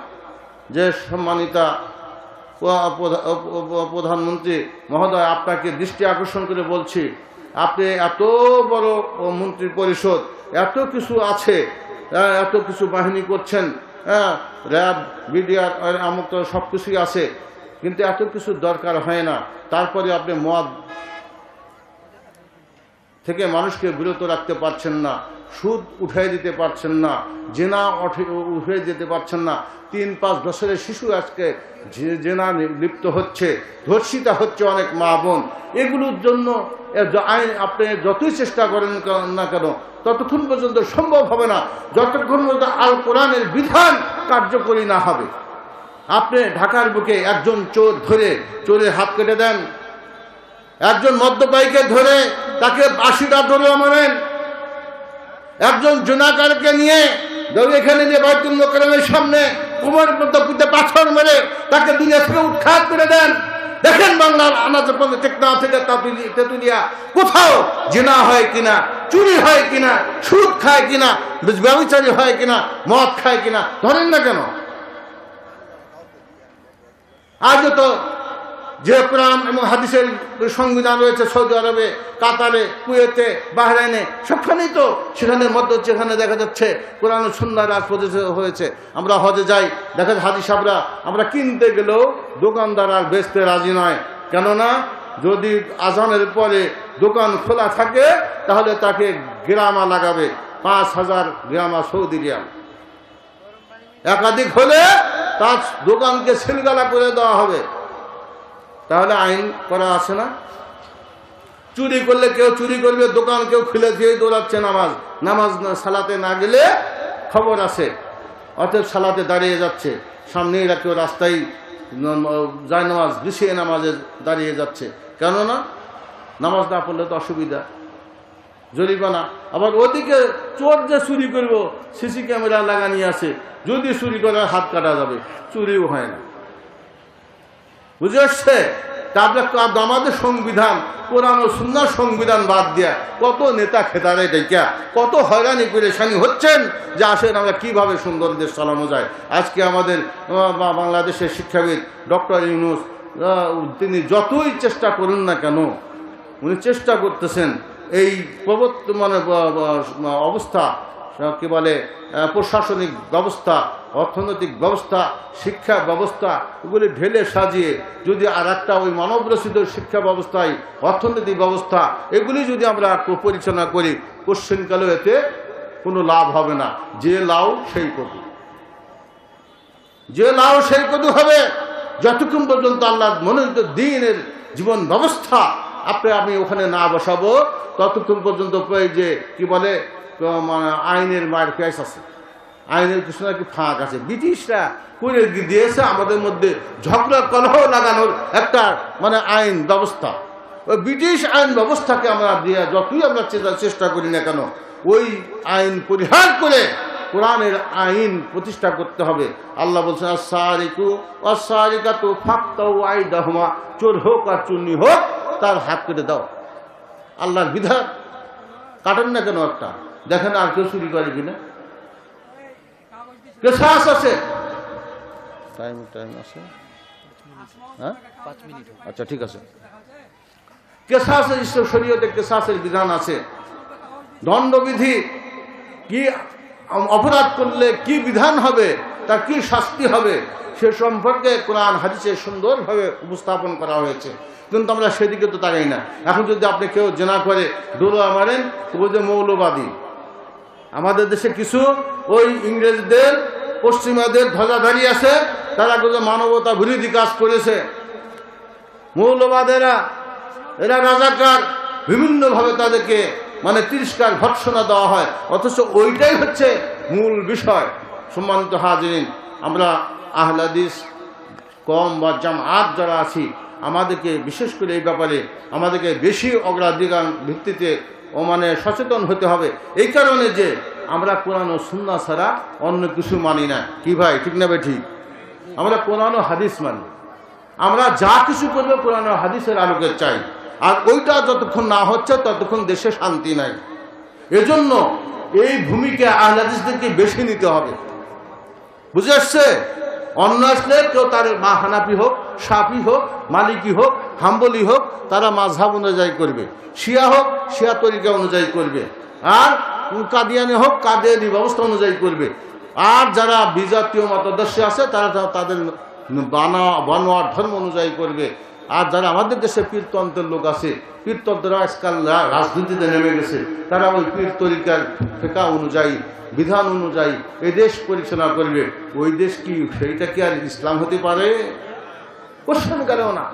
যে সম্মানিতা প্রধানমন্ত্রী মহোদয়, আপনাকে দৃষ্টি আকর্ষণ করে বলছি, আপনি এত বড় মন্ত্রী পরিষদ, এত কিছু আছে, এত কিছু বাহিনী করছেন, র্যাব বিডিআর আমক সব কিছুই আছে, কিন্তু এত কিছু দরকার হয় না। তারপরে আপনি মদ থেকে মানুষকে বিরত রাখতে পারছেন না, সুদ উঠাই দিতে পারছেন না, জেনা উঠে দিতে পারছেন না। 3-5 বছরের শিশু আজকে জেনা লিপ্ত হচ্ছে, ধর্ষিতা হচ্ছে অনেক মা বোন। এগুলোর জন্য আইন আপনি যতই চেষ্টা করেন না কেন ততক্ষণ পর্যন্ত সম্ভব হবে না যতক্ষণ পর্যন্ত আল কোরআনের বিধান কার্যকরী না হবে। আপনি ঢাকার বুকে একজন চোর ধরে চোরের হাত কেটে দেন, একজন মদ্যপায়ীকে ধরে তাকে 80টা ধরে মারেন, একজন জুনাকারকে নিয়ে এখানে যে বাইতুল মোকাররমের সামনে কোমরের মধ্যে পিঠে পাথর মেরে তাকে দুনিয়া থেকে উৎখাত করে দেন। দেখেন বাংলার আনাচে টেকনা থেকে তেতুলিয়া কোথাও জিনা হয় কিনা, চুরি হয় কিনা, সুদ খায় কিনা, ব্যভিচারী হয় কিনা, মদ খায় কিনা, ধরেন না কেন? আজও তো যে কোরআন এবং হাদিসের সংবিধান রয়েছে সৌদি আরবে, কাতারে, কুয়েতে, বাহরাইনে, সবখানেই তো সেখানে মধ্যে যেখানে দেখা যাচ্ছে কোরআন ও সুন্নাহর রাজ প্রতিষ্ঠিত হয়েছে। আমরা হজে যাই, দেখা যায় হাজি সাহেবরা আমরা কিনতে গেলেও দোকানদার আর বেচতে রাজি নয়, কেননা যদি আজানের পরে দোকান খোলা থাকে তাহলে তাকে গ্রামা লাগাবে, 5000 গ্রামা সৌদি রিয়াল। একাধিক হলে তার দোকানকে সিলগালা করে দেওয়া হবে। তাহলে আইন করা আছে না? চুরি করলে কেউ চুরি করবে, দোকান কেউ খুলে দিয়ে দৌড়াচ্ছে নামাজ সালাতে না গেলে খবর আছে, অতএব সালাতে দাঁড়িয়ে যাচ্ছে, সামনেই কেউ রাস্তায় যায় নামাজ বিছিয়ে নামাজে দাঁড়িয়ে যাচ্ছে, কেননা নামাজ না পড়লে তো অসুবিধা, জরিমানা। আবার ওদিকে চোর যে চুরি করব সিসি ক্যামেরা লাগানি আছে, যদি চুরি করে হাত কাটা যাবে, চুরিও হয় না। বুঝে আসছে? তারপরে আমাদের সংবিধান কোরআন ও সুন্নাহর সংবিধান বাদ দিয়া কত নেতা খেতারে ডেকা কত হয়রানি পেরেশানি হচ্ছেন যে আসেন আমরা কিভাবে সুন্দর দেশ চালানো যায়। আজকে আমাদের বাংলাদেশের শিক্ষাবিদ ডক্টর ইউনূস তিনি যতই চেষ্টা করুন না কেন, উনি চেষ্টা করতেছেন এই মানে অবস্থা কি বলে প্রশাসনিক ব্যবস্থা, অর্থনৈতিক ব্যবস্থা, শিক্ষা ব্যবস্থা এগুলি ঢেলে সাজিয়ে যদি আর একটা ওই মানবরচিত শিক্ষা ব্যবস্থায় অর্থনৈতিক ব্যবস্থা এগুলি যদি আমরা পরিচালনা করি কোশ্চেনকালেও এতে কোনো লাভ হবে না। যে লাউ সেই কদু, যে লাউ সেই কদু হবে যতক্ষণ পর্যন্ত আল্লাহ মনোনীত দ্বীনের জীবন ব্যবস্থা আমি ওখানে না বসাবো ততক্ষণ পর্যন্ত যে কি বলে মানে আইনের মায়ের পেঁয়াজ আছে, আইনের কিছু নাকি ফাঁক আছে। ব্রিটিশরা করে দিয়েছে আমাদের মধ্যে ঝগড়া কলহ লাগানোর একটা মানে আইন ব্যবস্থা। ওই ব্রিটিশ আইন ব্যবস্থাকে আমরা দিয়ে যতই আমরা চেষ্টা করি না কেন ওই আইন পরিহার করে কোরআনের আইন প্রতিষ্ঠা করতে হবে। আল্লাহ বলছেন আস-সারিকু ওয়াস-সারিকাতু ফাকতাউ আইদাহুমা, চোর হোক আর চুন্নি হোক তার হাত কেটে দাও। আল্লাহর বিধান কাটেন না কেন? একটা দেখেন আর কেউ চুরি করে কিনা, কেসাস আছে, টাইম আছে, হ্যাঁ 5 মিনিট। আচ্ছা ঠিক আছে। কেসাসের শরীয়তে কেসাসের বিধান আছে, দণ্ডবিধি কি, অপরাধ করলে কি বিধান হবে, তার কি শাস্তি হবে, সে সম্পর্কে কোরআন হাদিসে সুন্দরভাবে উপস্থাপন করা হয়েছে, কিন্তু আমরা সেদিকে তো তাকাই না। এখন যদি আপনি কেউ জেনা করে দৌড়া মারেন তো যে মৌলবাদী। আমাদের দেশে কিছু ওই ইংরেজদের পশ্চিমাদের ধ্বজাধারী আছে, তারা কিন্তু মানবতা বিরোধী কাজ করেছে। মৌলবাদেরা এরা রাজাকার, বিভিন্নভাবে তাদেরকে মানে তিরস্কার ভৎসনা দেওয়া হয়, অথচ ওইটাই হচ্ছে মূল বিষয়। সম্মানিত হাজিরিন, আমরা আহলে হাদিস কম বা জামাত যারা আছি, আমাদেরকে বিশেষ করে এই ব্যাপারে আমাদেরকে বেশি অগ্রাধিকার ভিত্তিতে মানে সচেতন হতে হবে। এই কারণে যে আমরা কোরআন ও সুন্নাহ ছাড়া অন্য কিছু মানি না। কি ভাই, ঠিক না ভাই? ঠিক। আমরা কোরআন ও হাদিস মানি, আমরা যা কিছু করবো কোরআন ও হাদিসের আলোকে চাই, আর ওইটা যতক্ষণ না হচ্ছে ততক্ষণ দেশে শান্তি নাই। এজন্য এই ভূমিকা আহলে হাদিসদেরকে বেশি নিতে হবে। বুঝে আসছে? অন্য আসলে কেউ তার মা হানাফি হোক, শাফি হোক, মালিকি হোক, হাম্বলি হোক, তারা মাযহাব অনুযায়ী করবে, শিয়া হোক শিয়া তরিকা অনুযায়ী করবে, আর কাদিয়ানি হোক কাদিয়ানি ব্যবস্থা অনুযায়ী করবে, আর যারা বিজাতীয় মতাদর্শী আছে তারা তাদের বানোয়ার ধর্ম অনুযায়ী করবে। আর যারা আমাদের দেশে পীরতন্ত্রের লোক আছে, পীরতন্ত্ররা আজকাল রাজনীতিতে নেমে গেছে, তারা ওই পীর তরিকার ফিকহ অনুযায়ী, বিধান অনুযায়ী এই দেশ পরিচালনা করবে। ওই দেশ কি সেইটা কি আর ইসলাম হতে পারে? কোশ্চেন গেলেও না।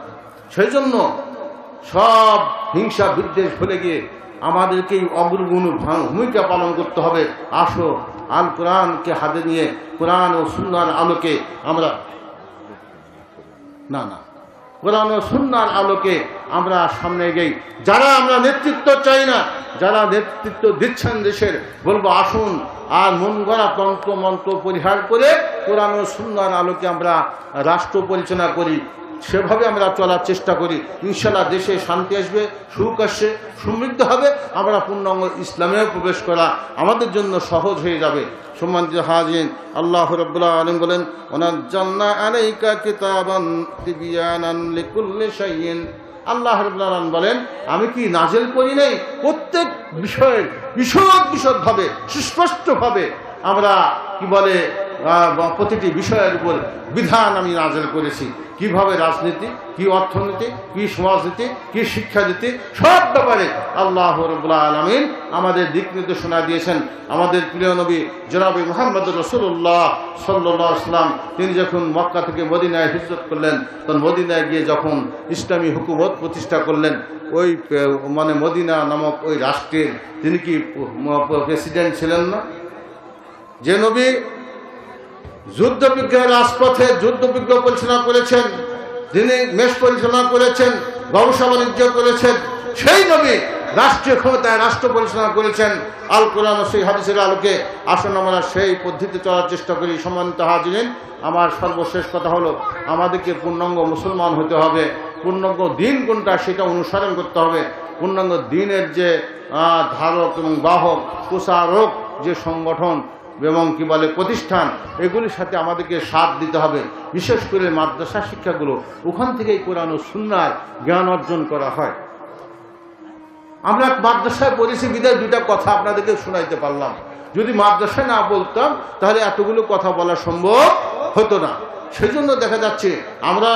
সেই জন্য সব হিংসা বিদ্বেষ ভুলে গিয়ে আমাদেরকে অগ্রগণ্য ভূমিকা পালন করতে হবে। আসো আল কোরআনকে হাতে নিয়ে কোরআন ও সুন্নাহর আলোকে আমরা কোরআন ও সুন্নাহর আলোকে আমরা সামনে এগিয়ে, যারা আমরা নেতৃত্ব চাই না, যারা নেতৃত্ব দিচ্ছেন দেশের, বলবো আসুন আর মন গড়া তন্ত্র মন্ত্র পরিহার করে কোরআন ও সুন্নাহর আলোকে আমরা রাষ্ট্র পরিচালনা করি, সেভাবে আমরা চলার চেষ্টা করি। ইনশাআল্লাহ দেশে শান্তি আসবে, সুখ আসবে, সমৃদ্ধ হবে, আমরা পূর্ণাঙ্গ ইসলামেও প্রবেশ করা আমাদের জন্য সহজ হয়ে যাবে। সম্মানিত হাজিরিন, আল্লাহ রাব্বুল আলামিন বলেন, ওয়ানাজ্জালনা আলাইকা কিতাবান তিবয়ানান লিকুল্লি শাইইন। আল্লাহ রাব্বুল আলামিন বলেন, আমি কি নাজিল করি নাই প্রত্যেক বিষয়ের বিশদভাবে সুস্পষ্টভাবে আমরা কি বলে প্রতিটি বিষয়ের উপর বিধান আমি নাজিল করেছি। কিভাবে রাজনীতি, কি অর্থনীতি, কি সমাজনীতি, কি শিক্ষানীতি, সব ব্যাপারে আল্লাহ রাব্বুল আলামিন আমাদের দিক নির্দেশনা দিয়েছেন। আমাদের প্রিয় নবী জনাবে মুহাম্মদ রাসূলুল্লাহ সাল্লাল্লাহু আলাইহি ওয়াসাল্লাম তিনি যখন মক্কা থেকে মদিনায় হিজরত করলেন, তখন মদিনায় গিয়ে যখন ইসলামী হুকুমত প্রতিষ্ঠা করলেন, ওই মানে মদিনা নামক ওই রাষ্ট্রের তিনি কি প্রেসিডেন্ট ছিলেন না? যে নবী যুদ্ধবিজ্ঞ রাজপথে যুদ্ধবিজ্ঞ পরিচালনা করেছেন, যিনি মেষ পরিচালনা করেছেন, ব্যবসা বাণিজ্য করেছেন, সেই নবী রাষ্ট্রীয় ক্ষমতায় রাষ্ট্র পরিচালনা করেছেন আল কোরআন ও সেই হাদিসের আলোকে। আসুন আমরা সেই পদ্ধতিতে চলার চেষ্টা করি। সম্মানিত হাজিরিন, আমার সর্বশেষ কথা হলো, আমাদেরকে পূর্ণাঙ্গ মুসলমান হতে হবে। পূর্ণাঙ্গ দিন কোনটা সেটা অনুসরণ করতে হবে। পূর্ণাঙ্গ দিনের যে ধারক এবং বাহক প্রচারক যে সংগঠন এবং কি বলে প্রতিষ্ঠান, এগুলির সাথে আমাদেরকে সাথ দিতে হবে। বিশেষ করে মাদ্রাসা শিক্ষাগুলো, ওখান থেকেই কোরআন ও সুন্নাহর জ্ঞান অর্জন করা হয়। আমরা মাদ্রাসায় পড়েছি বিদায় দুইটা কথা আপনাদেরকে শোনাইতে পারলাম। যদি মাদ্রাসায় না বলতাম তাহলে এতগুলো কথা বলা সম্ভব হতো না। সেজন্য দেখা যাচ্ছে আমরা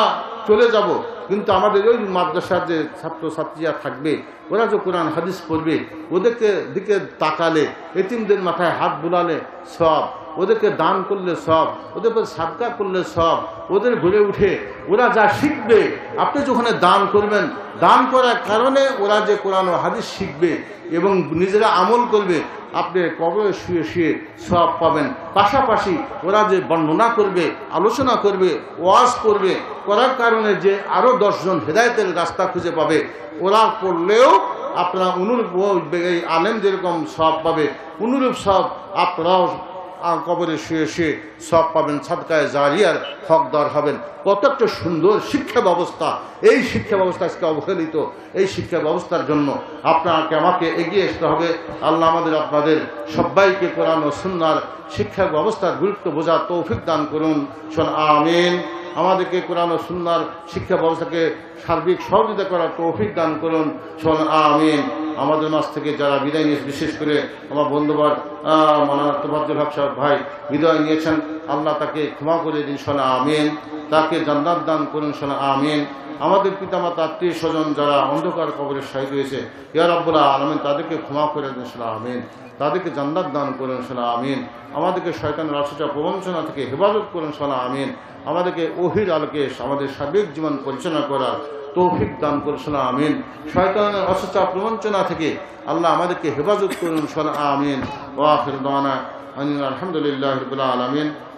চলে যাব, কিন্তু আমাদের ওই মাদ্রাসার যে ছাত্রছাত্রীরা থাকবে, ওরা যে কোরআন হাদিস পড়বে, ওদেরকে দিকে তাকালে, এতিমদের মাথায় হাত বুলালে সব, ওদেরকে দান করলে সব, ওদের উপর সাদকা করলে সব, ওদের ঘুরে উঠে ওরা যা শিখবে, আপনি যখন দান করবেন, দান করার কারণে ওরা যে কোরআন ও হাদিস শিখবে এবং নিজেরা আমল করবে, আপনি কবরে শুয়ে শুয়ে সব পাবেন। পাশাপাশি ওরা যে বর্ণনা করবে, আলোচনা করবে, ওয়াজ করবে, করার কারণে যে আরও 10 জন হেদায়েতের রাস্তা খুঁজে পাবে, ওরা পড়লেও আপনারা অনুরূপ এই আলেম যেরকম সব পাবে, অনুরূপ সব আপনারাও কবরে শুয়ে শুয়ে সব পাবেন, সাদকায়ে জারিয়ার হকদার হবেন। কত একটা সুন্দর শিক্ষা ব্যবস্থা! এই শিক্ষা ব্যবস্থা আজকে অবহেলিত। এই শিক্ষা ব্যবস্থার জন্য আপনাকে আমাকে এগিয়ে আসতে হবে। আল্লাহ আমাদের আপনাদের সবাইকে কোরআন ও সুন্নাহর শিক্ষা ব্যবস্থার গুরুত্ব বোঝার তৌফিক দান করুন। আমিন। আমাদেরকে কোরআন ও সুন্নাহর শিক্ষা ব্যবস্থাকে সার্বিক সহযোগিতা করার তৌফিক দান করুন, শোন আমিন। আমাদের মাঝ থেকে যারা বিদায় নিয়ে, বিশেষ করে আমার বন্ধুবার মাওলানা তোফাজ্জল হক সাহেব ভাই বিদায় নিয়েছেন, আল্লাহ তাকে ক্ষমা করে দিন, শোন আমিন। তাকে জান্নাত দান করুন, শোন আমিন। আমাদের পিতামাতা আত্মীয় স্বজন যারা অন্ধকার কবরে শহীদ হয়েছে, ইয়া রাব্বুল আলামিন তাদেরকে ক্ষমা করে দিন, শোন আমিন। তাদেরকে জান্নাত দান করুন, শোন আমিন। আমাদেরকে শয়তানের অসুচা প্রবঞ্চনা থেকে হেফাজত করুন, শোন আমিন। আমাদেরকে ওহির আলোকে আমাদের সার্বিক জীবন পরিচালনা করার তৌফিক দান করুন, শোন আমিন। শয়তানের অসুচা প্রবঞ্চনা থেকে আল্লাহ আমাদেরকে হেফাজত করুন, শোন আমিন। ওয়া আখিরু দাওয়ানা আলহামদুলিল্লাহি রাব্বিল আলামিন।